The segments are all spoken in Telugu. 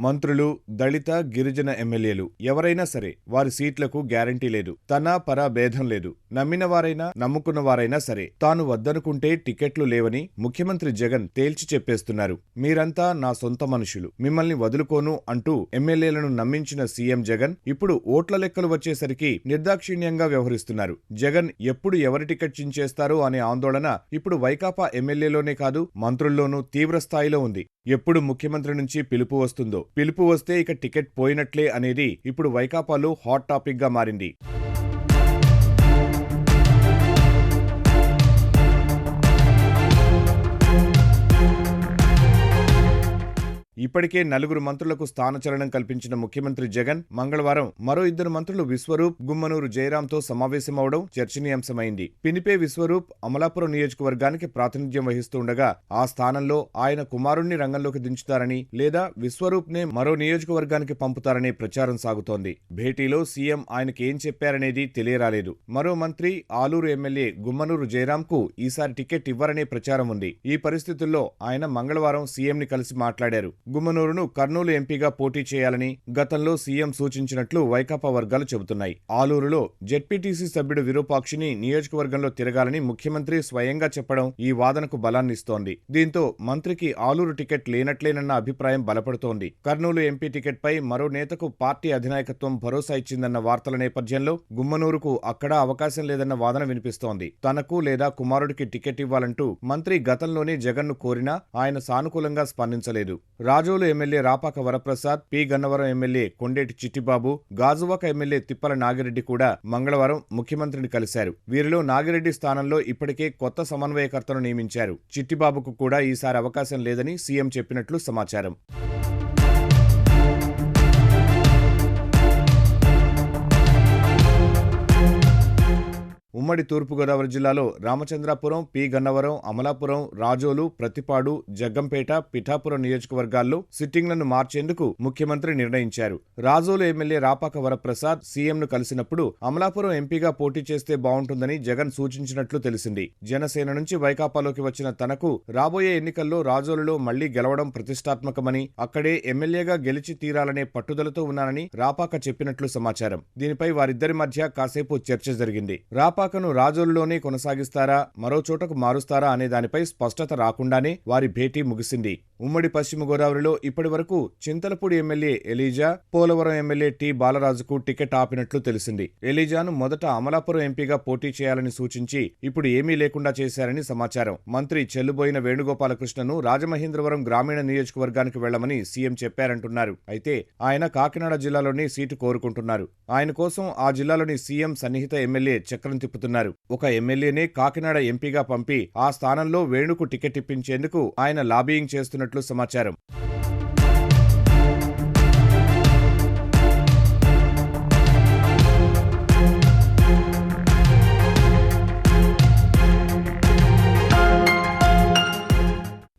మంత్రులు, దళిత, గిరిజన ఎమ్మెల్యేలు ఎవరైనా సరే వారి సీట్లకు గ్యారంటీ లేదు. తన పర భేదం లేదు. నమ్మిన వారైనా నమ్ముకున్న వారైనా సరే తాను వద్దనుకుంటే టికెట్లు లేవని ముఖ్యమంత్రి జగన్ తేల్చి చెప్పేస్తున్నారు. మీరంతా నా సొంత మనుషులు, మిమ్మల్ని వదులుకోను అంటూ ఎమ్మెల్యేలను నమ్మించిన సీఎం జగన్ ఇప్పుడు ఓట్ల లెక్కలు వచ్చేసరికి నిర్దాక్షిణ్యంగా వ్యవహరిస్తున్నారు. జగన్ ఎప్పుడు ఎవరి టికెట్ చించేస్తారో అనే ఆందోళన ఇప్పుడు వైకాపా ఎమ్మెల్యేలోనే కాదు మంత్రుల్లోనూ తీవ్ర స్థాయిలో ఉంది. ఎప్పుడు ముఖ్యమంత్రి నుంచి పిలుపు వస్తుందో, పిలుపు వస్తే ఇక టికెట్ పోయినట్లే అనేది ఇప్పుడు వైకాపాలో హాట్ టాపిక్ గా మారింది. ఇప్పటికే 4 మంత్రులకు స్థానచలనం కల్పించిన ముఖ్యమంత్రి జగన్ మంగళవారం మరో 2 మంత్రులు విశ్వరూప్, గుమ్మనూరు జయరాంతో సమావేశమవడం చర్చనీయాంశమైంది. పినిపే విశ్వరూప్ అమలాపురం నియోజకవర్గానికి ప్రాతినిధ్యం వహిస్తుండగా ఆ స్థానంలో ఆయన కుమారుణ్ణి రంగంలోకి దించుతారని లేదా విశ్వరూప్ నే మరో నియోజకవర్గానికి పంపుతారనే ప్రచారం సాగుతోంది. భేటీలో సీఎం ఆయనకేం చెప్పారనేది తెలియరాలేదు. మరో మంత్రి ఆలూరు ఎమ్మెల్యే గుమ్మనూరు జయరాంకు ఈసారి టికెట్ ఇవ్వరనే ప్రచారం ఉంది. ఈ పరిస్థితుల్లో ఆయన మంగళవారం సీఎంని కలిసి మాట్లాడారు. గుమ్మనూరును కర్నూలు ఎంపీగా పోటీ చేయాలని గతంలో సీఎం సూచించినట్లు వైకాపా వర్గాలు చెబుతున్నాయి. ఆలూరులో జెడ్పీటీసీ సభ్యుడు విరూపాక్షిని నియోజకవర్గంలో తిరగాలని ముఖ్యమంత్రి స్వయంగా చెప్పడం ఈ వాదనకు బలాన్నిస్తోంది. దీంతో మంత్రికి ఆలూరు టికెట్ లేనట్లేనన్న అభిప్రాయం బలపడుతోంది. కర్నూలు ఎంపీ టికెట్ పై మరో నేతకు పార్టీ అధినాయకత్వం భరోసా ఇచ్చిందన్న వార్తల నేపథ్యంలో గుమ్మనూరుకు అక్కడా అవకాశం లేదన్న వాదన వినిపిస్తోంది. తనకు లేదా కుమారుడికి టికెట్ ఇవ్వాలంటూ మంత్రి గతంలోనే జగన్ను కోరినా ఆయన సానుకూలంగా స్పందించలేదు. Razole MLA Rapaka Varaprasad, P Gannavaram MLA Kondeti Chittibabu, Gajuwaka MLA Tippala Nagireddy కూడా మంగళవారం ముఖ్యమంత్రిని కలిశారు. వీరిలో నాగిరెడ్డి స్థానంలో ఇప్పటికే కొత్త సమన్వయకర్తను నియమించారు. చిట్టిబాబుకు కూడా ఈసారి అవకాశం లేదని సీఎం చెప్పినట్లు సమాచారం. ఉమ్మడి తూర్పుగోదావరి జిల్లాలో రామచంద్రాపురం, పి గన్నవరం, అమలాపురం, రాజోలు, ప్రతిపాడు, జగ్గంపేట, పిఠాపురం నియోజకవర్గాల్లో సిట్టింగ్లను మార్చేందుకు ముఖ్యమంత్రి నిర్ణయించారు. రాజోలు ఎమ్మెల్యే రాపాక వరప్రసాద్ సీఎంను కలిసినప్పుడు అమలాపురం ఎంపీగా పోటీ చేస్తే బావుంటుందని జగన్ సూచించినట్లు తెలిసింది. జనసేన నుంచి వైకాపాలోకి వచ్చిన తనకు రాబోయే ఎన్నికల్లో రాజోలులో మళ్లీ గెలవడం ప్రతిష్టాత్మకమని, అక్కడే ఎమ్మెల్యేగా గెలిచి తీరాలనే పట్టుదలతో ఉన్నానని రాపాక చెప్పినట్లు సమాచారం. దీనిపై వారిద్దరి మధ్య కాసేపు చర్చ జరిగింది. రాపాకను రాజోలులోనే కొనసాగిస్తారా, మరో చోటకు మారుస్తారా అనే దానిపై స్పష్టత రాకుండానే వారి భేటీ ముగిసింది. ఉమ్మడి పశ్చిమ గోదావరిలో ఇప్పటి వరకు Chintalapudi MLA Eliza, Polavaram MLA T బాలరాజుకు టికెట్ ఆపినట్లు తెలిసింది. ఎలీజాను మొదట అమలాపురం ఎంపీగా పోటీ చేయాలని సూచించి ఇప్పుడు ఏమీ లేకుండా చేశారని సమాచారం. మంత్రి చెల్లుబోయిన వేణుగోపాలకృష్ణను రాజమహేంద్రవరం గ్రామీణ నియోజకవర్గానికి వెళ్లమని సీఎం చెప్పారంటున్నారు. అయితే ఆయన కాకినాడ జిల్లాలోని సీటు కోరుకుంటున్నారు. ఆయన కోసం ఆ జిల్లాలోని సీఎం సన్నిహిత ఎమ్మెల్యే చక్రం తిప్పుతున్నారు. ఒక ఎమ్మెల్యేనే కాకినాడ ఎంపీగా పంపి ఆ స్థానంలో వేణుకు టికెట్ ఇప్పించేందుకు ఆయన లాబీయింగ్ చేస్తున్నట్లు సమాచారం.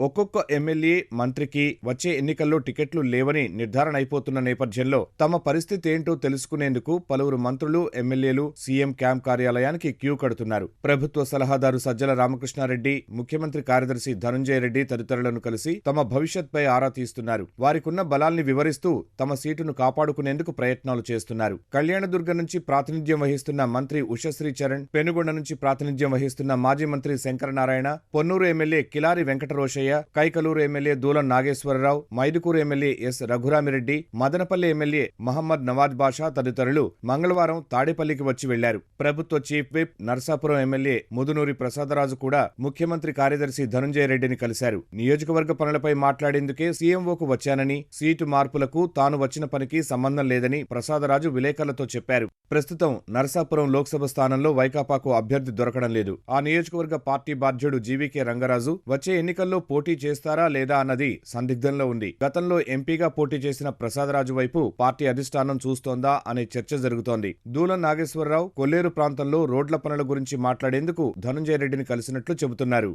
ఒక్కొక్క ఎమ్మెల్యే, మంత్రికి వచ్చే ఎన్నికల్లో టికెట్లు లేవని నిర్ధారణ అయిపోతున్న నేపథ్యంలో తమ పరిస్థితి ఏంటో తెలుసుకునేందుకు పలువురు మంత్రులు, ఎమ్మెల్యేలు సీఎం క్యాంప్ కార్యాలయానికి క్యూ కడుతున్నారు. ప్రభుత్వ సలహాదారు సజ్జల రామకృష్ణారెడ్డి, ముఖ్యమంత్రి కార్యదర్శి ధనుంజయ రెడ్డి తదితరులను కలిసి తమ భవిష్యత్పై ఆరా తీస్తున్నారు. వారికున్న బలాల్ని వివరిస్తూ తమ సీటును కాపాడుకునేందుకు ప్రయత్నాలు చేస్తున్నారు. కళ్యాణదుర్గం నుంచి ప్రాతినిధ్యం వహిస్తున్న మంత్రి ఉషశ్రీ చరణ్, పెనుగొండ నుంచి ప్రాతినిధ్యం వహిస్తున్న మాజీ మంత్రి Sankaranarayana, Ponnur MLA Kilari Venkatarosaiah, Kaikaluru MLA Dulam Nageswararao, Mydukur MLA S Raghuramireddy, Madanapalle MLA Mohammed Nawaz Basha తదితరులు మంగళవారం తాడేపల్లికి వచ్చి వెళ్లారు. ప్రభుత్వ chief whip Narsapuram MLA Mudunuri Prasadaraju కూడా ముఖ్యమంత్రి కార్యదర్శి ధనుంజయ రెడ్డిని కలిశారు. నియోజకవర్గ పనులపై మాట్లాడేందుకే సీఎంఓకు వచ్చానని, సీటు మార్పులకు తాను వచ్చిన పనికి సంబంధం లేదని ప్రసాదరాజు విలేకరులతో చెప్పారు. ప్రస్తుతం నర్సాపురం లోక్సభ స్థానంలో వైకాపాకు అభ్యర్థి దొరకడం లేదు. ఆ నియోజకవర్గ పార్టీ బాధ్యుడు జీవీకే రంగరాజు వచ్చే ఎన్నికల్లో పోటీ చేస్తారా లేదా అన్నది సందిగ్ధంలో ఉంది. గతంలో ఎంపీగా పోటీ చేసిన ప్రసాదరాజు వైపు పార్టీ అధిష్టానం చూస్తోందా అనే చర్చ జరుగుతోంది. దూలం నాగేశ్వరరావు కొల్లేరు ప్రాంతంలో రోడ్ల పనుల గురించి మాట్లాడేందుకు ధనుంజయ రెడ్డిని కలిసినట్లు చెబుతున్నారు.